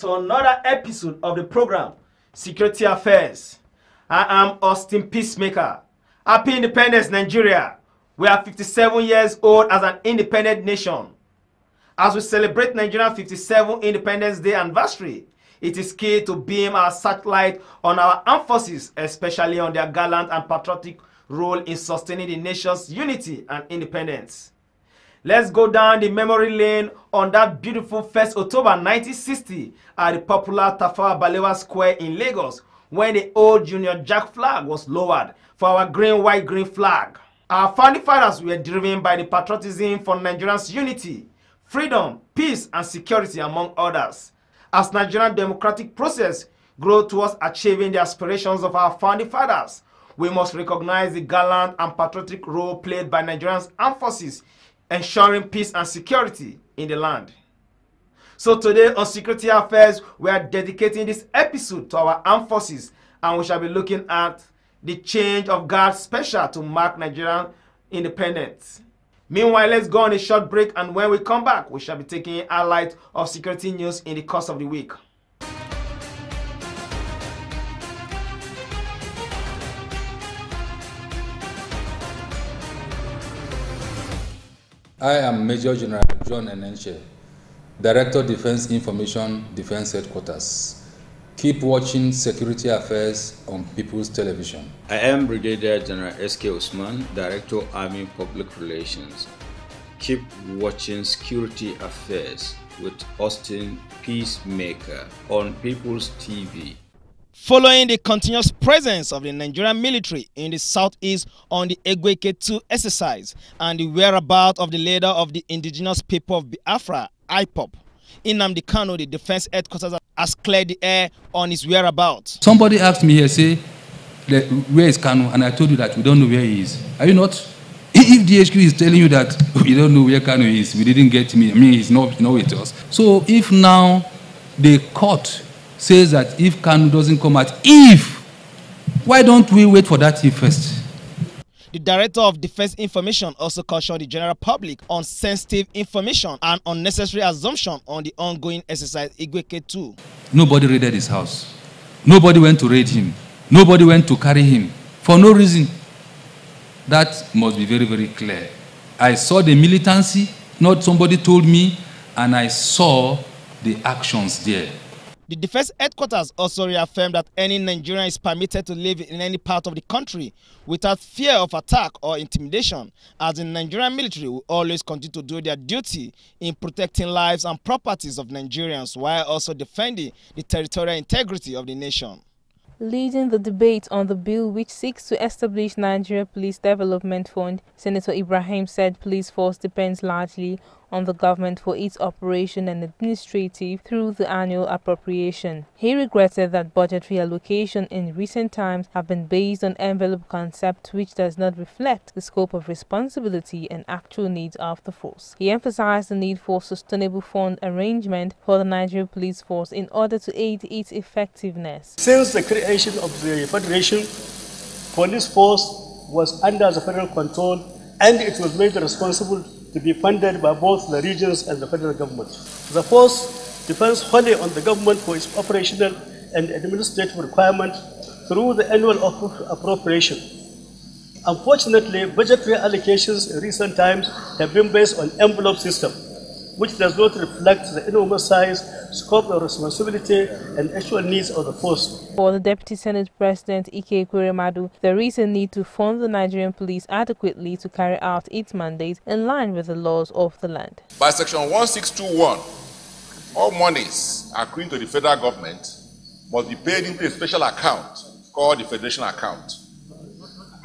to another episode of the program, Security Affairs. I am Austin Peacemaker. Happy Independence, Nigeria. We are 57 years old as an independent nation. As we celebrate Nigeria's 57th Independence Day anniversary, it is key to beam our satellite on our armed forces, especially on their gallant and patriotic role in sustaining the nation's unity and independence. Let's go down the memory lane on that beautiful 1st October 1960 at the popular Tafawa Balewa Square in Lagos, when the old Union Jack flag was lowered for our green, white, green flag. Our founding fathers were driven by the patriotism for Nigeria's unity, freedom, peace, and security, among others. As Nigerian democratic process grows towards achieving the aspirations of our founding fathers, we must recognize the gallant and patriotic role played by Nigeria's armed forces, ensuring peace and security in the land. So today on Security Affairs, we are dedicating this episode to our armed forces, and we shall be looking at the change of guard special to mark Nigerian independence. Meanwhile, let's go on a short break, and when we come back, we shall be taking a highlight of security news in the course of the week. I am Major General John Enenche, Director Defense Information, Defense Headquarters. Keep watching Security Affairs on People's Television. I am Brigadier General S.K. Usman, Director Army Public Relations. Keep watching Security Affairs with Austin Peacemaker on People's TV. Following the continuous presence of the Nigerian military in the southeast on the Egweke 2 exercise and the whereabouts of the leader of the indigenous people of Biafra, IPOB, Nnamdi Kanu, the defense headquarters, has cleared the air on his whereabouts. Somebody asked me here, say, where is Kanu? And I told you that we don't know where he is. Are you not? If DHQ is telling you that we don't know where Kanu is, we didn't get me, I mean, he's not with us. So if now the court says that if Kanu doesn't come out, why don't we wait for that if first? The Director of Defense Information also cautioned the general public on sensitive information and unnecessary assumption on the ongoing exercise Egweke 2. Nobody raided his house. Nobody went to raid him. Nobody went to carry him for no reason. That must be very, very clear. I saw the militancy, not somebody told me, and I saw the actions there. The defense headquarters also reaffirmed that any Nigerian is permitted to live in any part of the country without fear of attack or intimidation, as the Nigerian military will always continue to do their duty in protecting lives and properties of Nigerians while also defending the territorial integrity of the nation. Leading the debate on the bill which seeks to establish Nigeria Police Development Fund, Senator Ibrahim said police force depends largely on the government for its operation and administrative through the annual appropriation. He regretted that budgetary allocation in recent times have been based on envelope concept which does not reflect the scope of responsibility and actual needs of the force. He emphasized the need for sustainable fund arrangement for the Nigerian police force in order to aid its effectiveness. Since the creation of the Federation, police force was under the federal control and it was made responsible to be funded by both the regions and the federal government. The force depends wholly on the government for its operational and administrative requirements through the annual appropriation. Unfortunately, budgetary allocations in recent times have been based on envelope system, which does not reflect the enormous size, scope of responsibility, and actual needs of the force. For the Deputy Senate President Ike Ekweremadu, there is a need to fund the Nigerian police adequately to carry out its mandate in line with the laws of the land. By Section 1621, all monies accruing to the federal government must be paid into a special account called the Federation Account.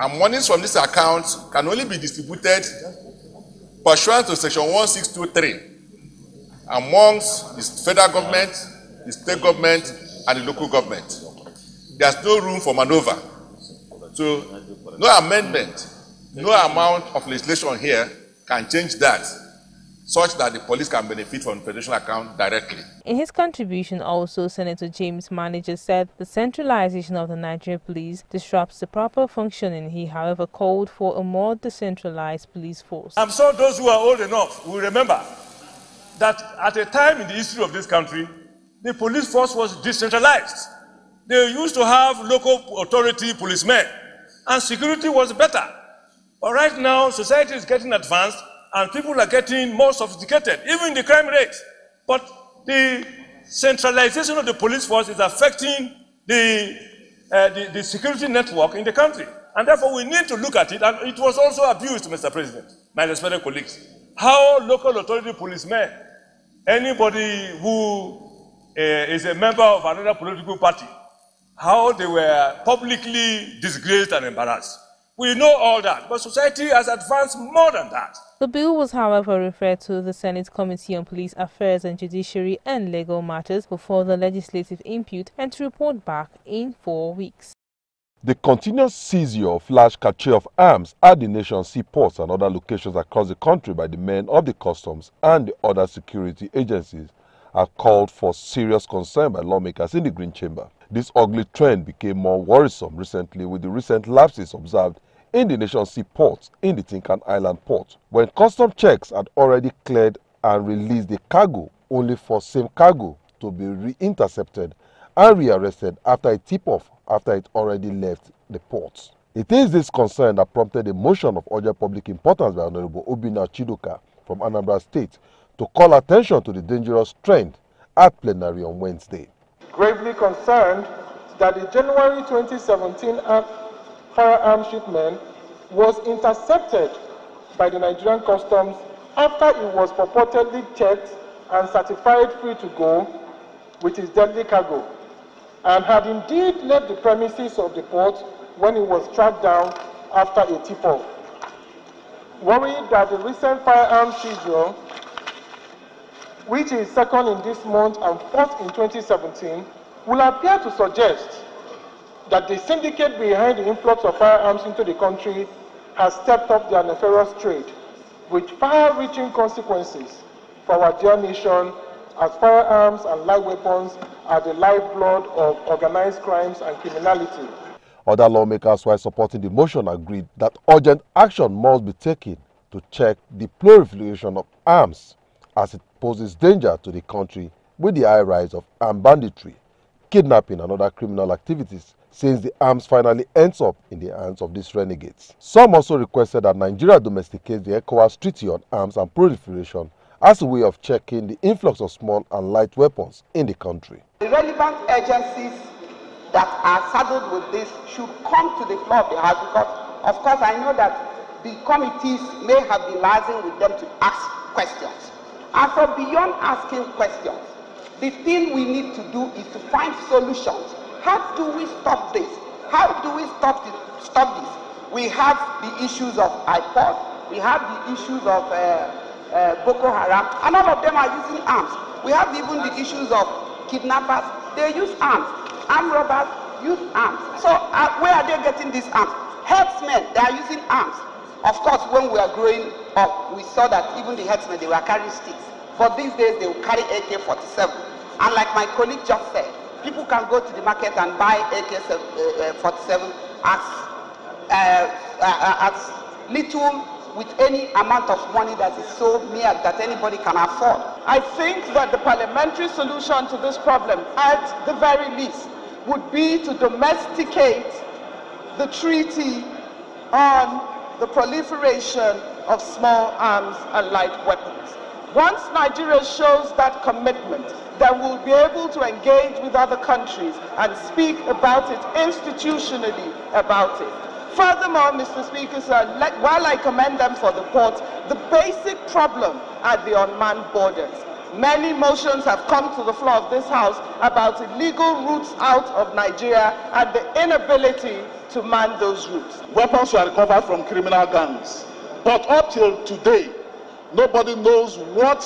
And monies from this account can only be distributed pursuant to Section 1623 amongst the federal government, the state government, and the local government. There's no room for maneuver. So no amendment, no amount of legislation here can change that, such that the police can benefit from the Federation account directly. In his contribution also, Senator James Manager said the centralization of the Nigerian police disrupts the proper functioning. He, however, called for a more decentralized police force. I'm sure those who are old enough will remember that at a time in the history of this country, the police force was decentralized. They used to have local authority policemen, and security was better. But right now, society is getting advanced, and people are getting more sophisticated, even the crime rate. But the centralization of the police force is affecting the security network in the country. And therefore, we need to look at it. And it was also abused, Mr. President, my respected colleagues. How local authority policemen, anybody who is a member of another political party, how they were publicly disgraced and embarrassed. We know all that, but society has advanced more than that. The bill was, however, referred to the Senate Committee on Police Affairs and Judiciary and Legal Matters for further legislative input and to report back in 4 weeks. The continuous seizure of large cache of arms at the nation's seaports and other locations across the country by the men of the customs and the other security agencies have called for serious concern by lawmakers in the Green Chamber. This ugly trend became more worrisome recently with the recent lapses observed in the nation's seaports in the Tinkan Island port, when custom checks had already cleared and released the cargo, only for same cargo to be re-intercepted and rearrested after a tip-off after it already left the ports. It is this concern that prompted a motion of urgent public importance by Honorable Obinna Chidoka from Anambra State to call attention to the dangerous trend at plenary on Wednesday. Gravely concerned that the January 2017 firearm shipment was intercepted by the Nigerian Customs after it was purportedly checked and certified free to go with its deadly cargo, and had indeed left the premises of the port when it was tracked down after a tip-off. Worried that the recent firearm seizure, which is second in this month and fourth in 2017, will appear to suggest that the syndicate behind the influx of firearms into the country has stepped up their nefarious trade, with far-reaching consequences for our dear nation, as firearms and light weapons are the lifeblood of organized crimes and criminality. Other lawmakers, while supporting the motion, agreed that urgent action must be taken to check the proliferation of arms, as it poses danger to the country with the high rise of armed banditry, kidnapping and other criminal activities, since the arms finally ends up in the hands of these renegades. Some also requested that Nigeria domesticate the ECOWAS Treaty on Arms and Proliferation as a way of checking the influx of small and light weapons in the country. The relevant agencies that are saddled with this should come to the floor of the House, because, of course, I know that the committees may have been liaising with them to ask questions. And so beyond asking questions, the thing we need to do is to find solutions. How do we stop this? How do we stop this? We have the issues of IPOD, we have the issues of Boko Haram, and all of them are using arms. We have even the issues of kidnappers. They use arms. Armed robbers use arms. So where are they getting these arms? Herdsmen, they are using arms. Of course, when we are growing up, we saw that even the herdsmen, they were carrying sticks. But these days, they will carry AK-47. And like my colleague just said, people can go to the market and buy AK-47 as little with any amount of money that is so mere that anybody can afford. I think that the parliamentary solution to this problem, at the very least, would be to domesticate the treaty on the proliferation of small arms and light weapons. Once Nigeria shows that commitment, then we'll be able to engage with other countries and speak about it institutionally about it. Furthermore, Mr. Speaker, sir, while I commend them for the port, the basic problem are the unmanned borders. Many motions have come to the floor of this House about illegal routes out of Nigeria and the inability to man those routes. Weapons were recovered from criminal gangs, but up till today, nobody knows what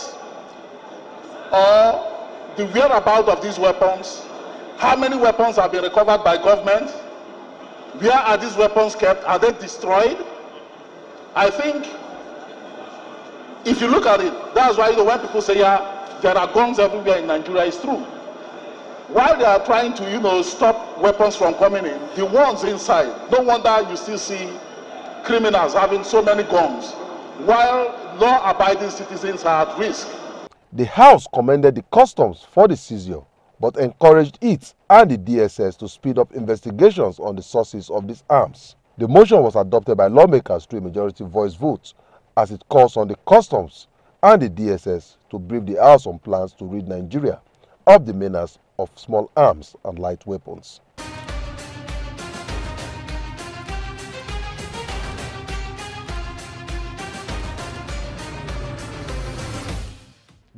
or the whereabouts of these weapons, how many weapons have been recovered by government, where are these weapons kept, are they destroyed? I think if you look at it, that's why when people say, yeah, there are guns everywhere in Nigeria, it's true. While they are trying to, stop weapons from coming in, the ones inside, no wonder you still see criminals having so many guns, while law-abiding citizens are at risk. The House commended the customs for the seizure, but encouraged it and the DSS to speed up investigations on the sources of these arms. The motion was adopted by lawmakers through a majority voice vote, as it calls on the customs and the DSS to brief the House on plans to rid Nigeria of the menace of small arms and light weapons.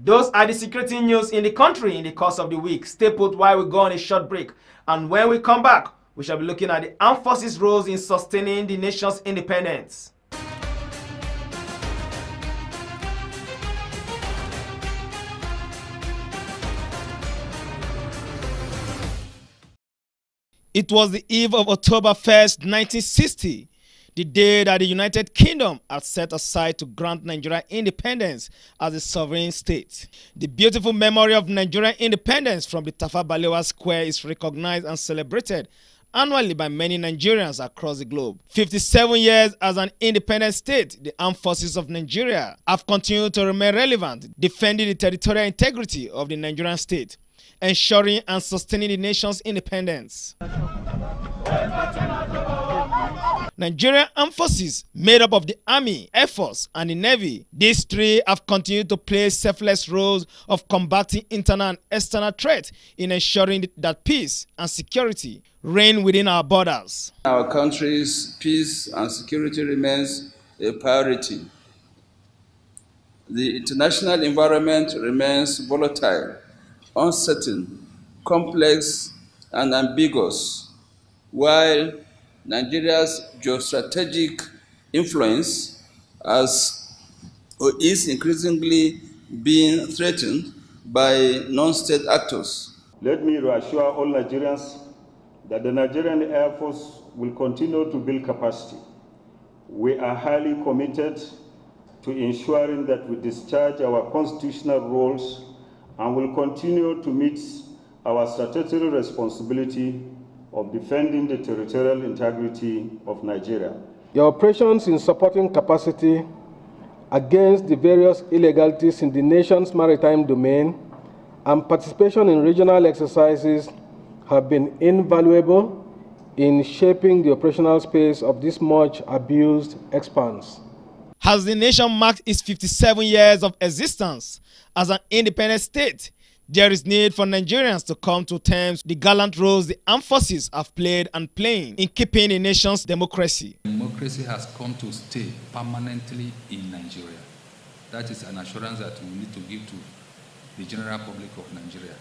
Those are the security news in the country in the course of the week. Stay put while we go on a short break. And when we come back, we shall be looking at the armed forces' roles in sustaining the nation's independence. It was the eve of October 1st, 1960. The day that the United Kingdom had set aside to grant Nigeria independence as a sovereign state. The beautiful memory of Nigerian independence from the Tafawa Balewa Square is recognized and celebrated annually by many Nigerians across the globe. 57 years as an independent state, the armed forces of Nigeria have continued to remain relevant, defending the territorial integrity of the Nigerian state, ensuring and sustaining the nation's independence. Nigerian armed forces, made up of the Army, Air Force, and the Navy, these three have continued to play selfless roles of combating internal and external threats in ensuring that peace and security reign within our borders. Our country's peace and security remains a priority. The international environment remains volatile, uncertain, complex, and ambiguous, while Nigeria's geostrategic influence is increasingly being threatened by non-state actors. Let me reassure all Nigerians that the Nigerian Air Force will continue to build capacity. We are highly committed to ensuring that we discharge our constitutional roles and will continue to meet our statutory responsibility of defending the territorial integrity of Nigeria. Your operations in supporting capacity against the various illegalities in the nation's maritime domain and participation in regional exercises have been invaluable in shaping the operational space of this much abused expanse. As the nation marks its 57 years of existence as an independent state, there is need for Nigerians to come to terms with the gallant roles the armed forces have played and playing in keeping the nation's democracy. Democracy has come to stay permanently in Nigeria. That is an assurance that we need to give to the general public of Nigeria.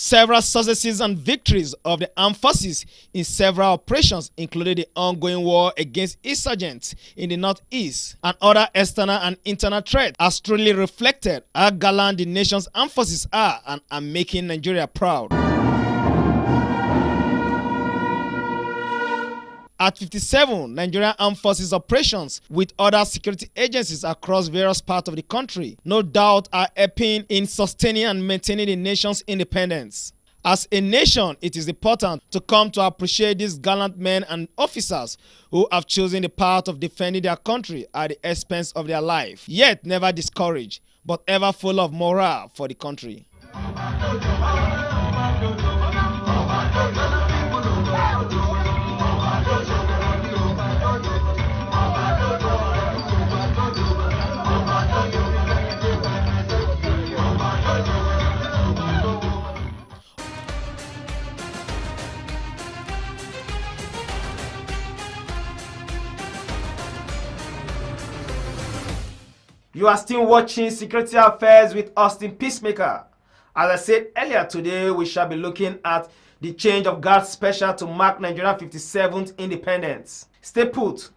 Several successes and victories of the armed forces in several operations included the ongoing war against insurgents in the northeast and other external and internal threats has truly reflected how gallant the nation's armed forces are and are making Nigeria proud. At 57, Nigerian Armed Forces operations with other security agencies across various parts of the country no doubt are helping in sustaining and maintaining the nation's independence. As a nation, it is important to come to appreciate these gallant men and officers who have chosen the path of defending their country at the expense of their life, yet never discouraged, but ever full of morale for the country. You are still watching Security Affairs with Austin Peacemaker. As I said earlier, today we shall be looking at the change of guard special to mark Nigeria's 57th independence. Stay put.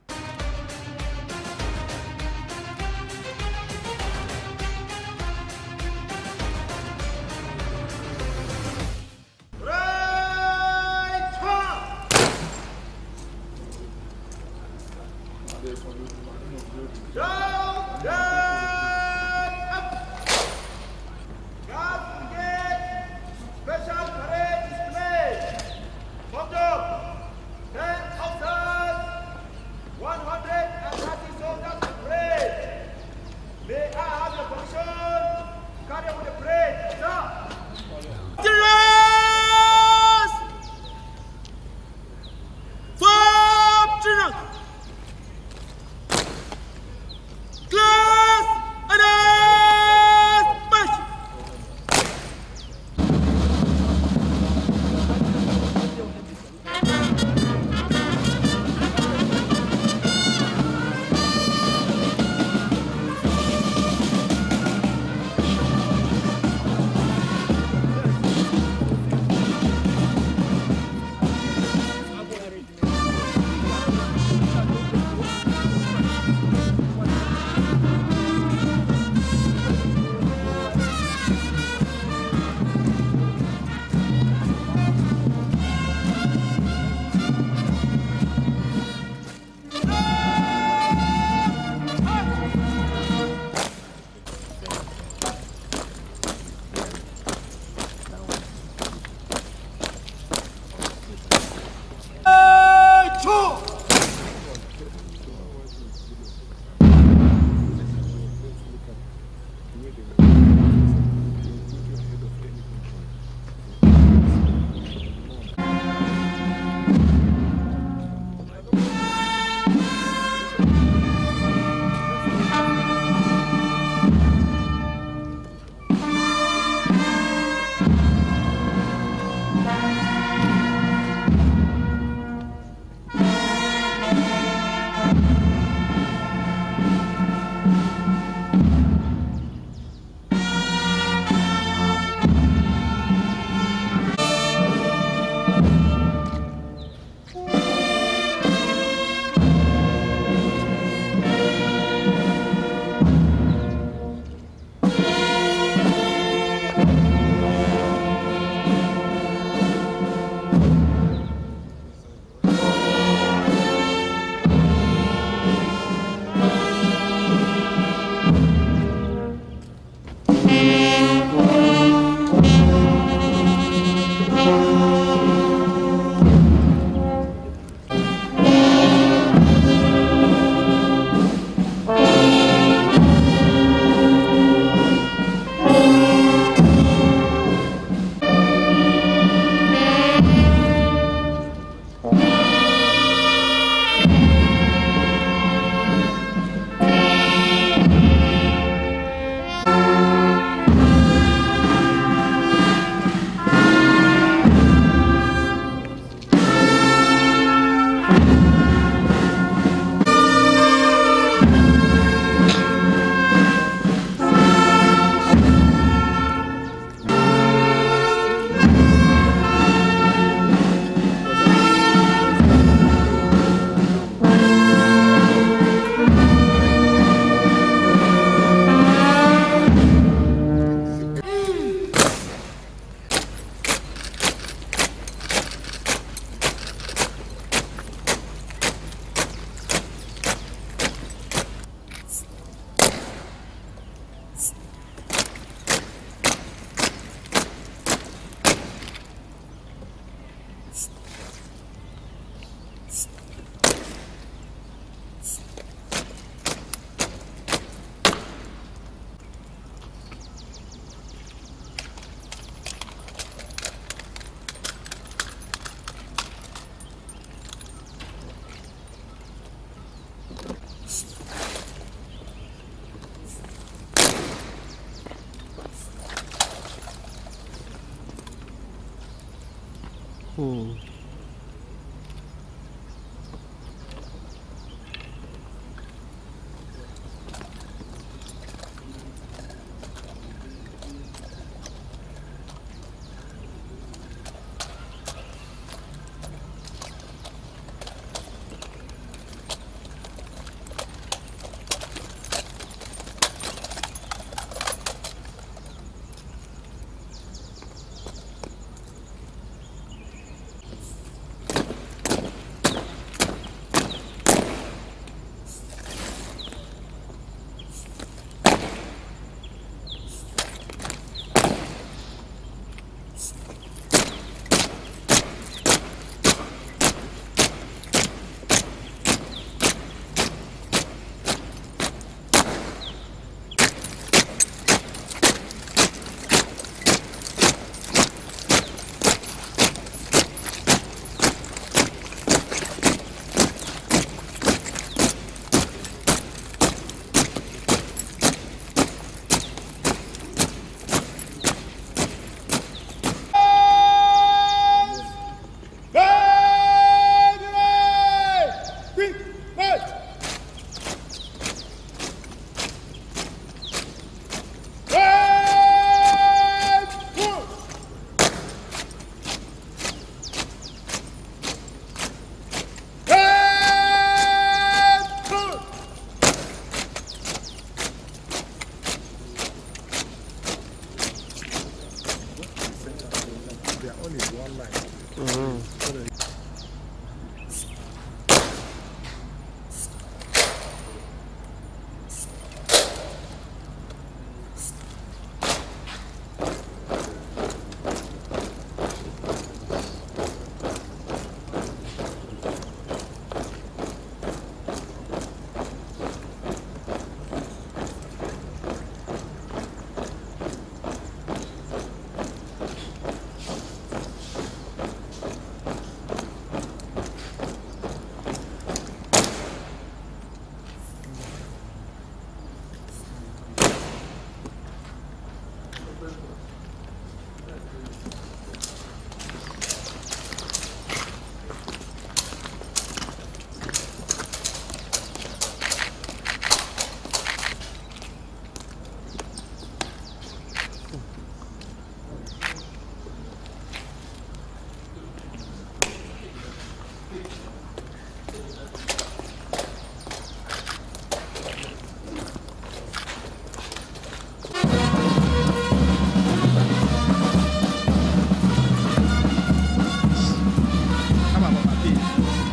Direct! out! Class! Orders! March!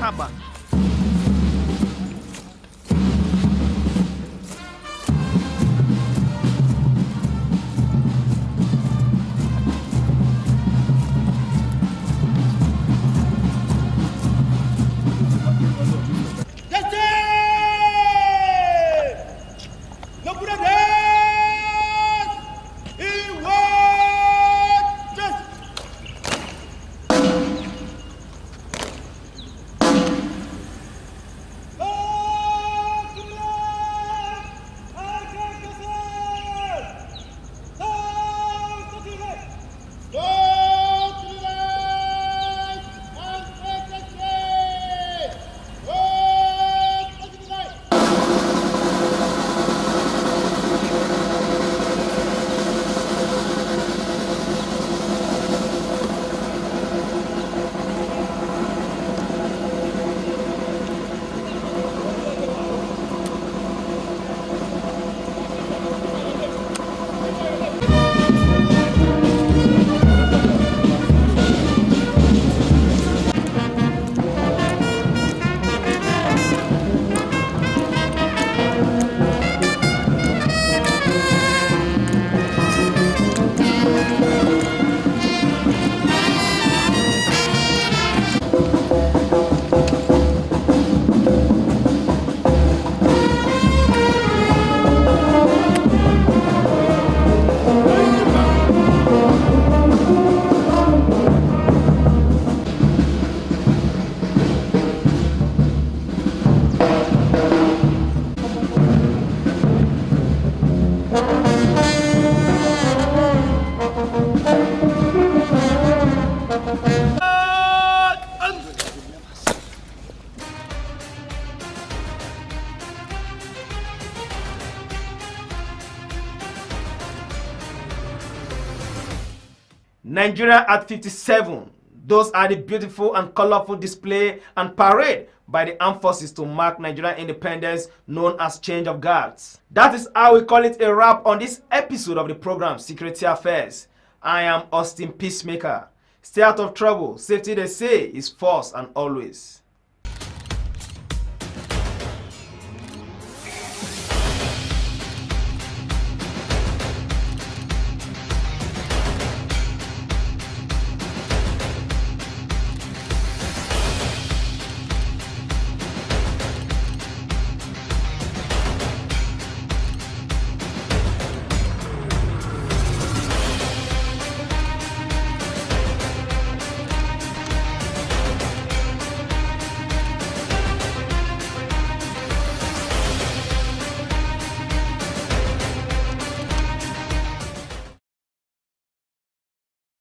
Haba. Nigeria at 57. Those are the beautiful and colorful display and parade by the armed forces to mark Nigerian independence, known as Change of Guards. That is how we call it a wrap on this episode of the program Security Affairs. I am Austin Peacemaker. Stay out of trouble. Safety, they say, is first and always.